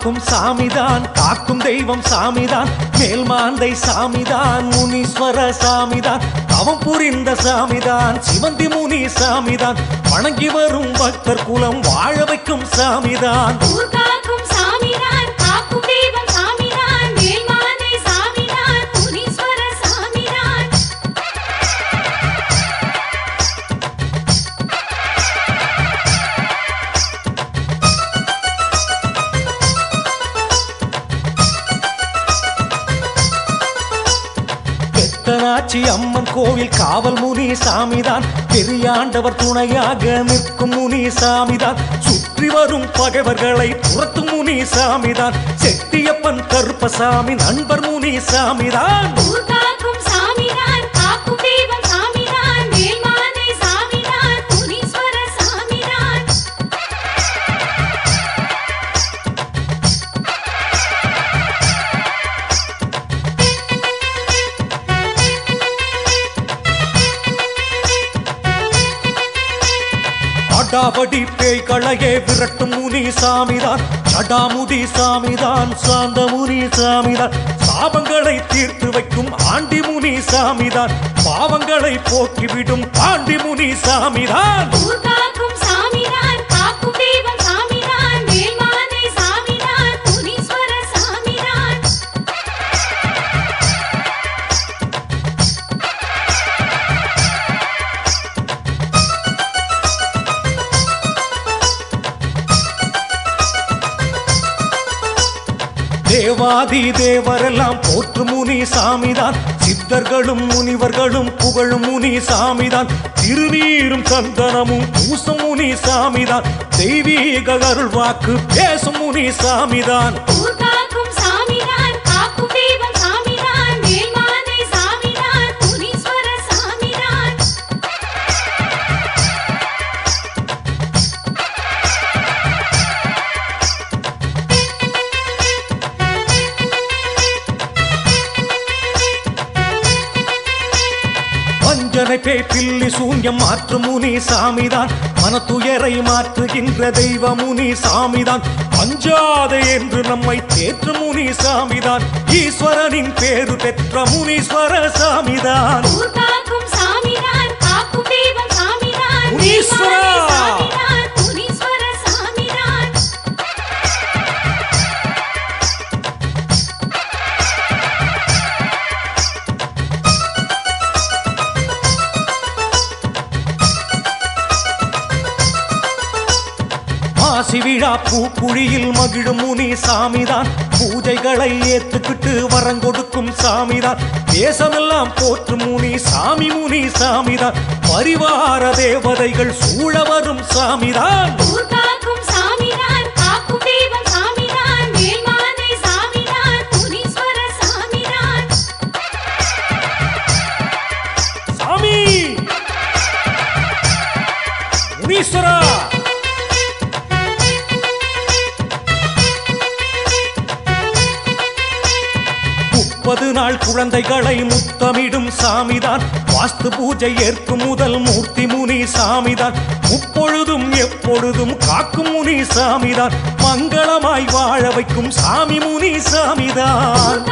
காக்கும் சாமிதான், காக்கும் தெய்வம் சாமிதான், மேல்மாந்தை சாமிதான், முனீஸ்வர சாமிதான், தவம் புரிந்த சாமிதான், சிவந்தி முனி சாமிதான், வணங்கி வரும் பக்தர் குலம் வாழ வைக்கும் சாமிதான். பெத்தனாச்சி அம்மன் கோவில் காவல் முனி சாமிதான், பெரியாண்டவர் துணையாக நிற்கும் முனி சாமிதான், சுற்றி வரும் பகைவர்களை துரத்தும் முனி சாமிதான், செட்டியப்பன் கருப்பசாமி நண்பர் முனி சாமிதான். அடாவடி பேய்களையே விரட்டும் முனி சாமிதான், ஜடாமுடி சாமிதான், சாந்த முனி சாமிதான், சாபங்களை தீர்த்து வைக்கும் ஆண்டி முனி சாமிதான், பாவங்களை போக்கிவிடும் ஆண்டி முனி சாமிதான். தேவாதி தேவரெல்லாம் போற்று முனி சாமிதான், சித்தர்களும் முனிவர்களும் புகழும் முனி சாமிதான், திருநீரும் சந்தனமும் பூசும் முனி சாமிதான், தெய்வீக அருள் வாக்கு பேசும் முனி சாமிதான். பில்லி சூன்யம் மாற்றும் முனி சாமிதான், மனத்துயரை மாற்றுகின்ற தெய்வ முனி சாமிதான், அஞ்சாதே என்று நம்மை தேற்றும் முனி சாமிதான், ஈஸ்வரனின் பேரு பெற்ற முனீஸ்வர சாமிதான். விழா பூக்குழியில் மகிழும் முனி சாமிதான், பூஜைகளை ஏத்துக்கிட்டு வரங்கொடுக்கும் சாமிதான், தேசமெல்லாம் போற்றும் முனி சாமி முனி சாமிதான், பரிவார தேவதைகள் சூழ வரும் சாமிதான். சாமி முனீஸ்வரா, 30 நாள் குழந்தைகளை முத்தமிடும் சாமிதான், வாஸ்து பூஜை ஏற்கும் முதல் மூர்த்தி முனி சாமிதான், முப்பொழுதும் எப்பொழுதும் காக்கும் முனி சாமிதான், மங்களமாய் வாழ வைக்கும் சாமி முனி சாமிதான்.